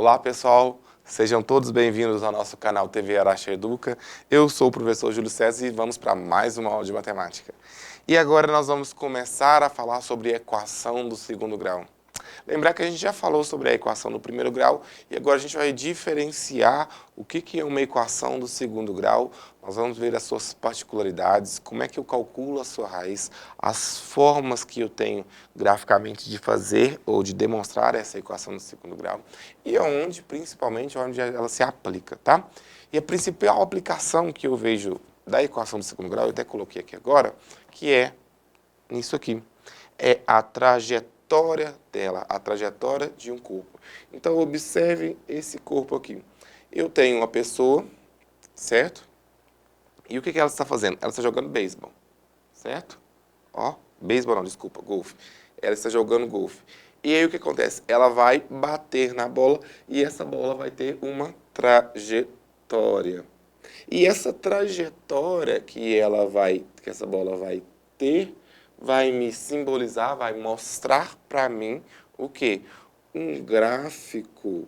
Olá pessoal, sejam todos bem-vindos ao nosso canal TV Arache Educa. Eu sou o professor Júlio César e vamos para mais uma aula de matemática. E agora nós vamos começar a falar sobre a equação do segundo grau. Lembrar que a gente já falou sobre a equação do primeiro grau e agora a gente vai diferenciar o que é uma equação do segundo grau. Nós vamos ver as suas particularidades, como é que eu calculo a sua raiz, as formas que eu tenho graficamente de fazer ou de demonstrar essa equação do segundo grau e onde, principalmente, onde ela se aplica, tá? E a principal aplicação que eu vejo da equação do segundo grau, eu até coloquei aqui agora, que é nisso aqui, é a trajetória dela, a trajetória de um corpo. Então, observe esse corpo aqui. Eu tenho uma pessoa, certo? E o que ela está fazendo? Ela está jogando beisebol, certo? Ó, beisebol não, desculpa, golfe. Ela está jogando golfe. E aí o que acontece? Ela vai bater na bola e essa bola vai ter uma trajetória. E essa trajetória que essa bola vai ter, vai me simbolizar, vai mostrar para mim o quê? Um gráfico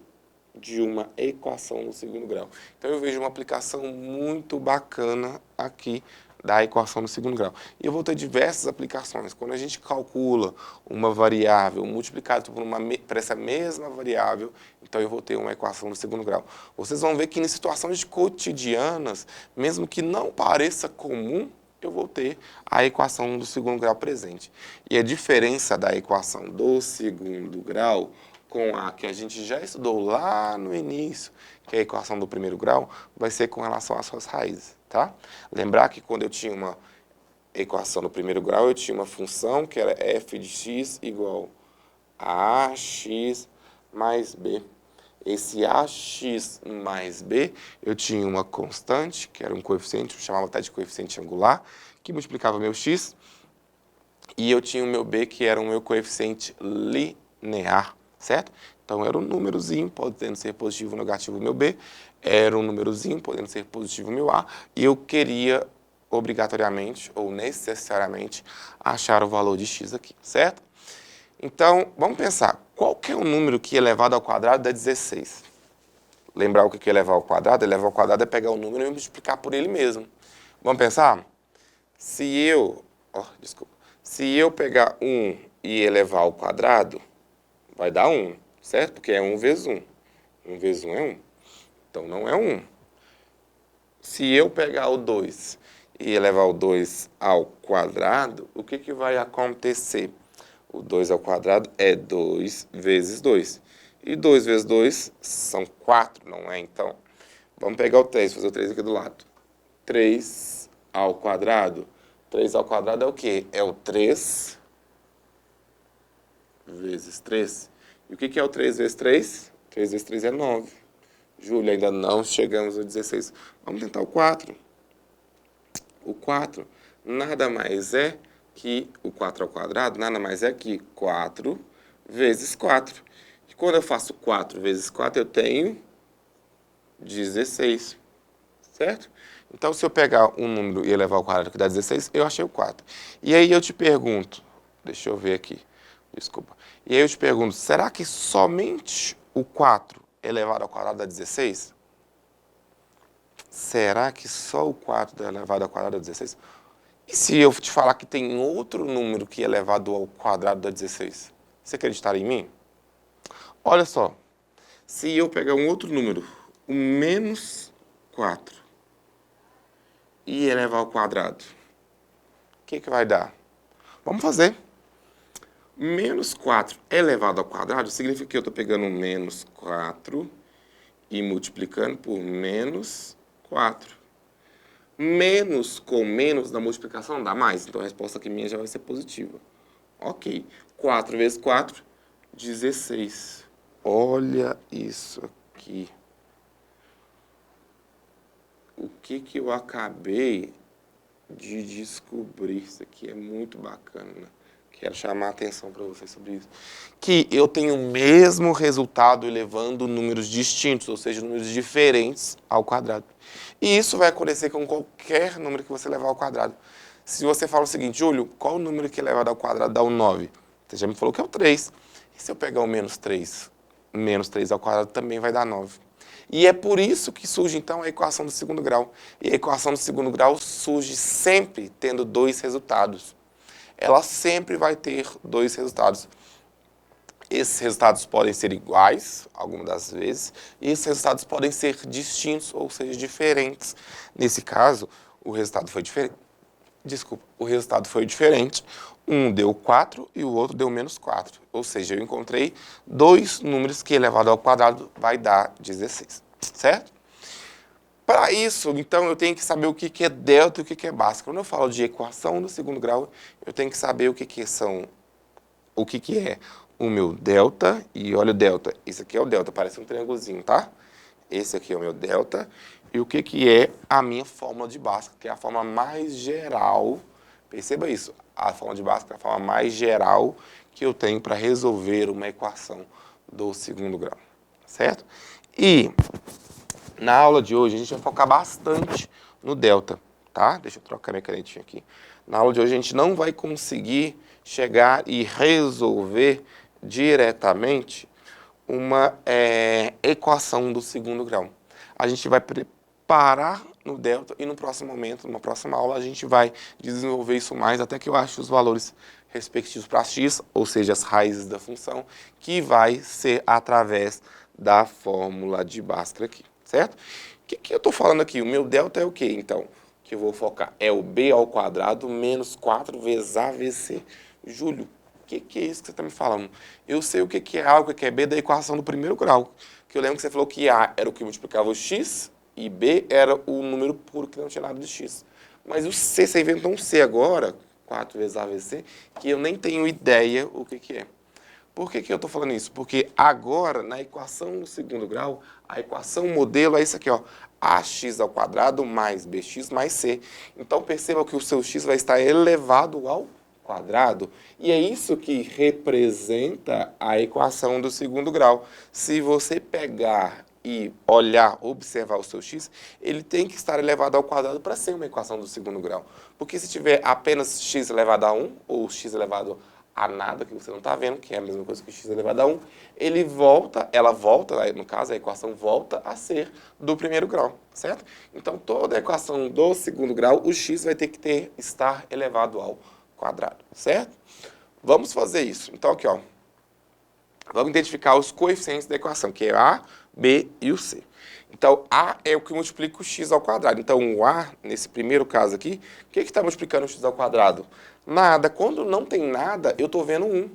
de uma equação no segundo grau. Então eu vejo uma aplicação muito bacana aqui da equação no segundo grau. E eu vou ter diversas aplicações. Quando a gente calcula uma variável multiplicada por essa mesma variável, então eu vou ter uma equação no segundo grau. Vocês vão ver que em situações cotidianas, mesmo que não pareça comum, eu vou ter a equação do segundo grau presente. E a diferença da equação do segundo grau com a que a gente já estudou lá no início, que é a equação do primeiro grau, vai ser com relação às suas raízes, tá? Lembrar que quando eu tinha uma equação do primeiro grau, eu tinha uma função que era f de x igual a ax mais b. Esse ax mais b, eu tinha uma constante, que era um coeficiente, eu chamava até de coeficiente angular, que multiplicava meu x, e eu tinha o meu b, que era o meu coeficiente linear, certo? Então, era um númerozinho, podendo ser positivo ou negativo o meu b, era um númerozinho, podendo ser positivo o meu a, e eu queria obrigatoriamente ou necessariamente achar o valor de x aqui, certo? Então, vamos pensar, qual que é o número que elevado ao quadrado dá 16? Lembrar o que é elevar ao quadrado? Elevar ao quadrado é pegar o número e multiplicar por ele mesmo. Vamos pensar? Se eu pegar 1 e elevar ao quadrado, vai dar 1, certo? Porque é 1 vezes 1. 1 vezes 1 é 1. Então, não é 1. Se eu pegar o 2 e elevar o 2 ao quadrado, o que vai acontecer? O 2 ao quadrado é 2 vezes 2. E 2 vezes 2 são 4, não é? Então, vamos pegar o 3, fazer o 3 aqui do lado. 3 ao quadrado. 3 ao quadrado é o quê? É o 3 vezes 3. E o que é o 3 vezes 3? 3 vezes 3 é 9. Júlio, ainda não chegamos a 16. Vamos tentar o 4. O 4 nada mais é que o 4 ao quadrado, nada mais é que 4 vezes 4. E quando eu faço 4 vezes 4, eu tenho 16, certo? Então, se eu pegar um número e elevar ao quadrado que dá 16, eu achei o 4. E aí eu te pergunto, deixa eu ver aqui, desculpa. E aí eu te pergunto, será que somente o 4 elevado ao quadrado dá 16? Será que só o 4 elevado ao quadrado dá 16? E se eu te falar que tem outro número que elevado ao quadrado dá 16? Você acreditaria em mim? Olha só, se eu pegar um outro número, o menos 4, e elevar ao quadrado, o que vai dar? Vamos fazer. Menos 4 elevado ao quadrado significa que eu estou pegando menos 4 e multiplicando por menos 4. Menos com menos na multiplicação não dá mais, então a resposta aqui minha já vai ser positiva. Ok. 4 vezes 4, 16. Olha isso aqui. O que eu acabei de descobrir? Isso aqui é muito bacana. Quero chamar a atenção para vocês sobre isso. Que eu tenho o mesmo resultado elevando números distintos, ou seja, números diferentes ao quadrado. E isso vai acontecer com qualquer número que você levar ao quadrado. Se você fala o seguinte, Júlio, qual o número que elevado ao quadrado dá o 9? Você já me falou que é o 3. E se eu pegar o menos 3? menos 3 ao quadrado também vai dar 9. E é por isso que surge, então, a equação do segundo grau. E a equação do segundo grau surge sempre tendo dois resultados. Ela sempre vai ter dois resultados. Esses resultados podem ser iguais, algumas das vezes, e esses resultados podem ser distintos, ou seja, diferentes. Nesse caso, o resultado foi diferente. Desculpa, o resultado foi diferente. Um deu 4 e o outro deu menos 4. Ou seja, eu encontrei dois números que elevado ao quadrado vai dar 16, certo? Para isso, então, eu tenho que saber o que é delta e o que é básica. Quando eu falo de equação do segundo grau, eu tenho que saber o que é o meu delta, e olha o delta, esse aqui é o delta, parece um triângulozinho, tá? Esse aqui é o meu delta, e o que é a minha fórmula de Bhaskara, que é a forma mais geral, perceba isso, a fórmula de Bhaskara é a forma mais geral que eu tenho para resolver uma equação do segundo grau, certo? E na aula de hoje a gente vai focar bastante no delta, tá? Deixa eu trocar minha canetinha aqui. Na aula de hoje a gente não vai conseguir chegar e resolver diretamente uma equação do segundo grau. A gente vai parar no delta e no próximo momento, numa próxima aula, a gente vai desenvolver isso mais até que eu ache os valores respectivos para x, ou seja, as raízes da função, que vai ser através da fórmula de Bhaskara aqui, certo? O que eu estou falando aqui? O meu delta é o quê, então? Que eu vou focar é o b ao quadrado menos 4 vezes a vezes c. Júlio, o que é isso que você está me falando? Eu sei o que é A, o que é B da equação do primeiro grau. Que eu lembro que você falou que A era o que multiplicava o x e B era o número puro que não tinha nada de x. Mas o C, você inventou um C agora, 4 vezes A vezes C, que eu nem tenho ideia o que é. Por que eu estou falando isso? Porque agora, na equação do segundo grau, a equação modelo é isso aqui, ó, ax ao quadrado mais bx mais c. Então, perceba que o seu x vai estar elevado ao quadrado, e é isso que representa a equação do segundo grau. Se você pegar e olhar, observar o seu x, ele tem que estar elevado ao quadrado para ser uma equação do segundo grau. Porque se tiver apenas x elevado a 1, ou x elevado a nada, que você não está vendo, que é a mesma coisa que x elevado a 1, ela volta, no caso, a equação volta a ser do primeiro grau, certo? Então, toda a equação do segundo grau, o x vai ter que estar elevado ao quadrado, certo? Vamos fazer isso. Então, aqui, ó, vamos identificar os coeficientes da equação, que é A, B e o C. Então, A é o que multiplica o x ao quadrado. Então, o A, nesse primeiro caso aqui, o que está multiplicando o x ao quadrado? Nada. Quando não tem nada, eu estou vendo 1.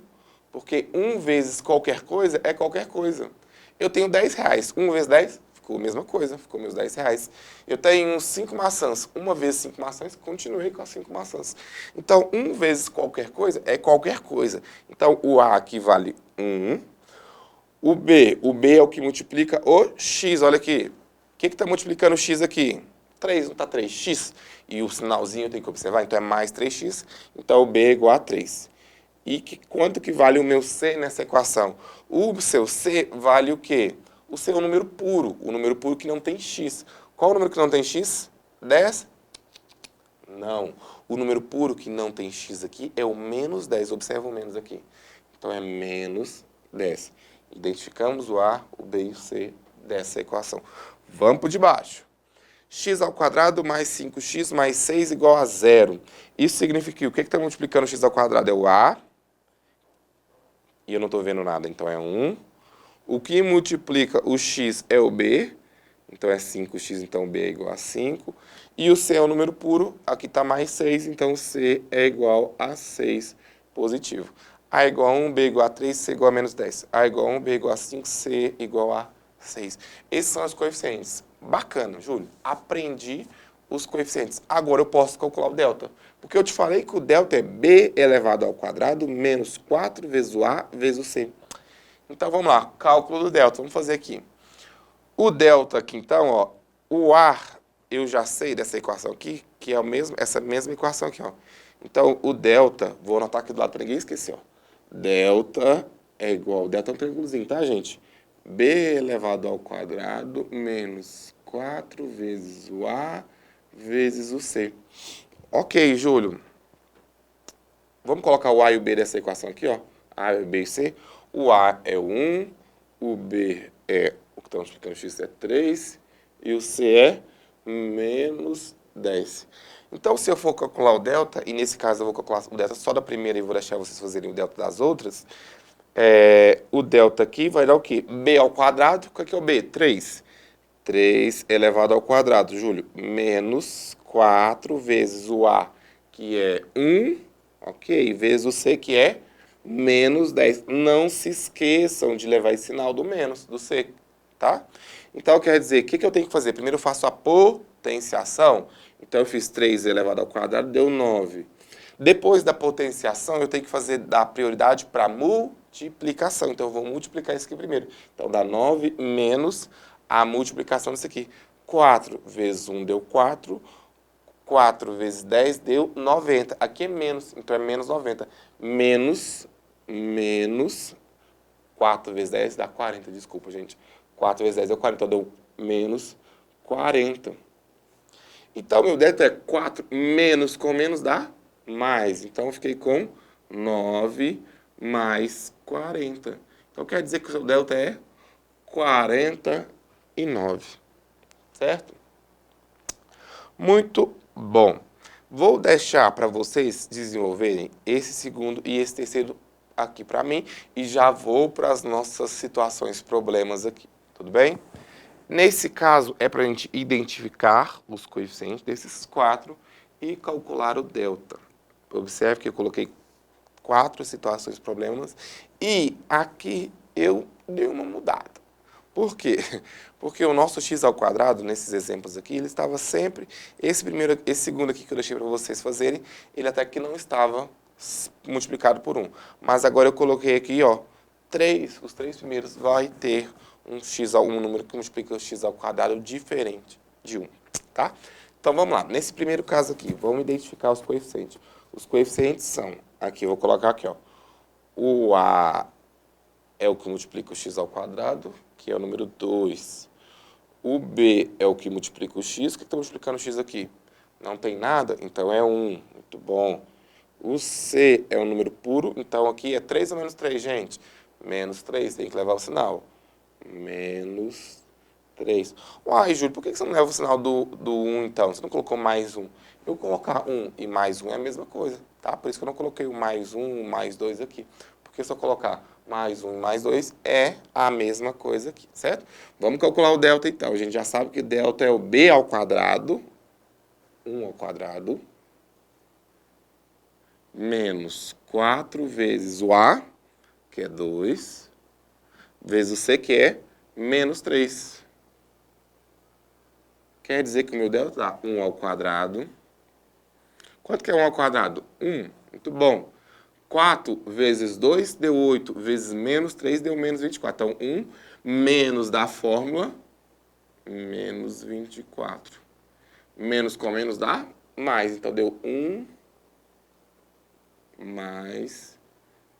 Porque 1 vezes qualquer coisa é qualquer coisa. Eu tenho 10 reais. 1 vezes 10, ficou a mesma coisa, ficou meus 10 reais. Eu tenho 5 maçãs. 1 vezes 5 maçãs, continuei com as 5 maçãs. Então, 1 vezes qualquer coisa é qualquer coisa. Então, o A aqui vale 1. O B é o que multiplica o x. Olha aqui. O que está multiplicando o x aqui? 3, não está 3x? E o sinalzinho eu tenho que observar, então é mais 3x. Então, o B é igual a 3. E quanto que vale o meu C nessa equação? O seu C vale o quê? O C é um número puro que não tem x. Qual o número que não tem x? 10? Não. O número puro que não tem x aqui é o menos 10. Observa o menos aqui. Então, é menos 10. Identificamos o A, o B e o C dessa equação. Vamos para o de baixo. X ao quadrado mais 5x mais 6 igual a 0. Isso significa que o que está multiplicando x ao quadrado é o A. E eu não estou vendo nada, então é 1. O que multiplica o x é o B. Então é 5x, então o B é igual a 5. E o C é um número puro, aqui está mais 6, então o C é igual a 6 positivo. A é igual a 1, B é igual a 3, C é igual a menos 10. A é igual a 1, B é igual a 5, C é igual a 6. Esses são os coeficientes. Bacana, Júlio. Aprendi os coeficientes. Agora eu posso calcular o delta. Porque eu te falei que o delta é B elevado ao quadrado menos 4 vezes o A vezes o C. Então vamos lá, cálculo do delta. Vamos fazer aqui. O delta aqui, então, ó, o A eu já sei dessa equação aqui, que é essa mesma equação aqui, ó. Então, o delta, vou anotar aqui do lado para ninguém esquecer, ó. Delta é igual, delta é um triângulozinho, tá, gente? B elevado ao quadrado menos 4 vezes o A vezes o C. Ok, Júlio. Vamos colocar o A e o B dessa equação aqui, ó. A, B e C. O A é o 1, o B é, o que estamos explicando, x é 3, e o C é menos 10. Então, se eu for calcular o delta, e nesse caso eu vou calcular o delta só da primeira e vou deixar vocês fazerem o delta das outras, o delta aqui vai dar o quê? B ao quadrado, o que é o B? 3. 3 elevado ao quadrado, Júlio, menos 4 vezes o A, que é 1, ok, vezes o C, que é menos 10. Não se esqueçam de levar esse sinal do menos, do C, tá? Então, quer dizer, o que eu tenho que fazer? Primeiro eu faço a potenciação. Então, eu fiz 3 elevado ao quadrado, deu 9. Depois da potenciação, eu tenho que dar prioridade para multiplicação. Então, eu vou multiplicar isso aqui primeiro. Então, dá 9 menos a multiplicação disso aqui. 4 vezes 1 deu 4. 4 vezes 10 deu 90. Aqui é menos, então é menos 90. Menos 4 vezes 10 dá 40, desculpa, gente. 4 vezes 10 deu 40, então deu menos 40. Então, meu delta é 4 menos com menos dá mais. Então, eu fiquei com 9 mais 40. Então, quer dizer que o seu delta é 49, certo? Muito bom. Vou deixar para vocês desenvolverem esse segundo e esse terceiro aqui para mim e já vou para as nossas situações, problemas aqui, tudo bem? Nesse caso, é para a gente identificar os coeficientes desses 4 e calcular o delta. Observe que eu coloquei 4 situações, problemas, e aqui eu dei uma mudada. Por quê? Porque o nosso x ao quadrado, nesses exemplos aqui, ele estava sempre, esse segundo aqui que eu deixei para vocês fazerem, ele até que não estava multiplicado por 1. Mas agora eu coloquei aqui, ó, 3, os 3 primeiros vai ter um número que multiplica o x ao quadrado diferente de 1, tá? Então, vamos lá. Nesse primeiro caso aqui, vamos identificar os coeficientes. Os coeficientes são, aqui, eu vou colocar aqui, ó, o A é o que multiplica o x ao quadrado, que é o número 2. O B é o que multiplica o x. O que está multiplicando o x aqui? Não tem nada, então é 1. Muito bom. O C é um número puro, então aqui é 3 ou menos 3, gente? Menos 3, tem que levar o sinal. Menos 3. Uai, Júlio, por que você não leva o sinal do 1, então? Você não colocou mais 1? Eu colocar 1 e mais 1 é a mesma coisa, tá? Por isso que eu não coloquei o mais 1, o mais 2 aqui. Porque se eu colocar mais 1 e mais 2 é a mesma coisa aqui, certo? Vamos calcular o delta, então. A gente já sabe que delta é o b ao quadrado, 1 ao quadrado, menos 4 vezes o a, que é 2, vezes o c, que é menos 3. Quer dizer que o meu delta dá 1 ao quadrado. Quanto que é 1 ao quadrado? 1. Muito bom. 4 vezes 2 deu 8, vezes menos 3 deu menos 24. Então, 1 menos da fórmula, menos 24. Menos com menos dá mais. Então, deu 1 mais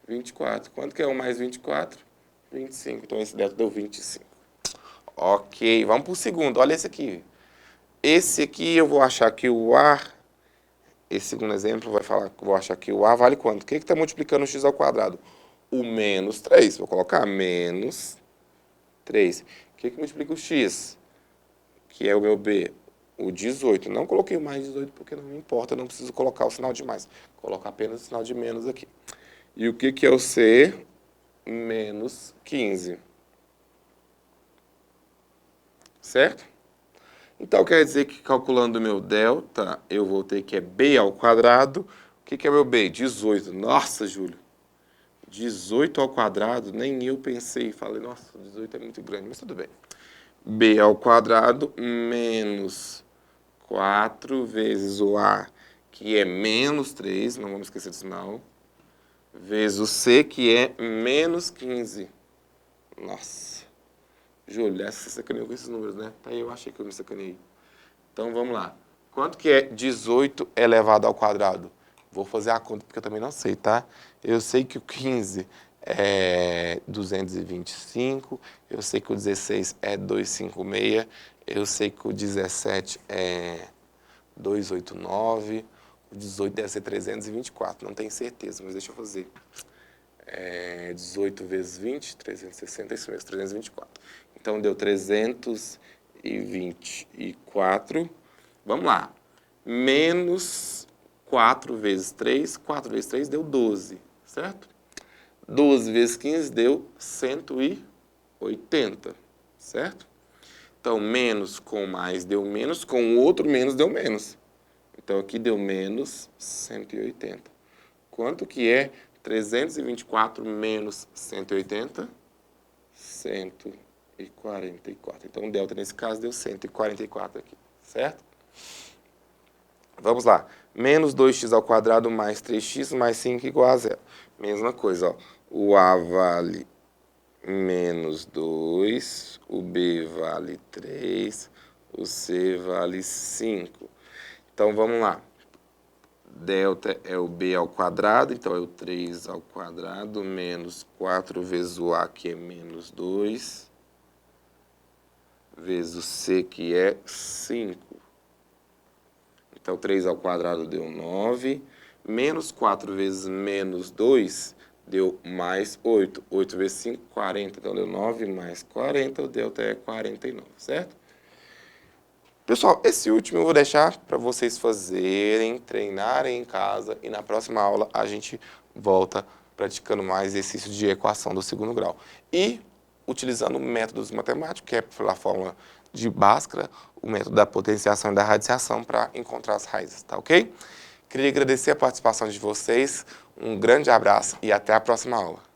24. Quanto que é 1 mais 24? 25. Então, esse delta deu 25. Ok, vamos para o segundo. Olha esse aqui. Esse aqui eu vou achar que o A, esse segundo exemplo vai falar que eu vou achar que o A vale quanto? O que está multiplicando o x ao quadrado? O menos 3. Vou colocar menos 3. O que multiplica o x? Que é o meu B. O 18. Não coloquei o mais 18 porque não me importa, não preciso colocar o sinal de mais. Colocar apenas o sinal de menos aqui. E o que é o C? Menos 15. Certo? Então, quer dizer que calculando o meu delta, eu vou ter que é b ao quadrado. O que é meu b? 18. Nossa, Júlio. 18 ao quadrado, nem eu pensei. Falei, nossa, 18 é muito grande, mas tudo bem. B ao quadrado menos 4 vezes o A, que é menos 3, não vamos esquecer desse sinal, vezes o C, que é menos 15. Nossa. Júlio, essa você sacaneou com esses números, né? Aí eu achei que eu me sacaneei. Então, vamos lá. Quanto que é 18 elevado ao quadrado? Vou fazer a conta porque eu também não sei, tá? Eu sei que o 15 é 225, eu sei que o 16 é 256, eu sei que o 17 é 289, o 18 deve ser 324, não tenho certeza, mas deixa eu fazer. 18 vezes 20, 360, isso mesmo, 324. Então, deu 324. Vamos lá. Menos 4 vezes 3. 4 vezes 3 deu 12, certo? 12 vezes 15 deu 180, certo? Então, menos com mais deu menos, com o outro menos deu menos. Então, aqui deu menos 180. Quanto que é 324 menos 180? 144. Então, o delta, nesse caso, deu 144 aqui, certo? Vamos lá. Menos 2x ao quadrado mais 3x mais 5 igual a zero. Mesma coisa, ó. O A vale menos 2, o B vale 3, o C vale 5. Então, vamos lá. Delta é o B ao quadrado, então é o 3 ao quadrado, menos 4 vezes o A, que é menos 2, vezes o C, que é 5. Então, 3 ao quadrado deu 9, menos 4 vezes menos 2 deu mais 8. 8 vezes 5, 40. Então, deu 9 mais 40, o delta é 49, certo? Pessoal, esse último eu vou deixar para vocês fazerem, treinarem em casa e na próxima aula a gente volta praticando mais exercícios de equação do segundo grau. E utilizando métodos matemáticos, que é pela fórmula de Bhaskara, o método da potenciação e da radiciação para encontrar as raízes, tá ok? Queria agradecer a participação de vocês, um grande abraço e até a próxima aula.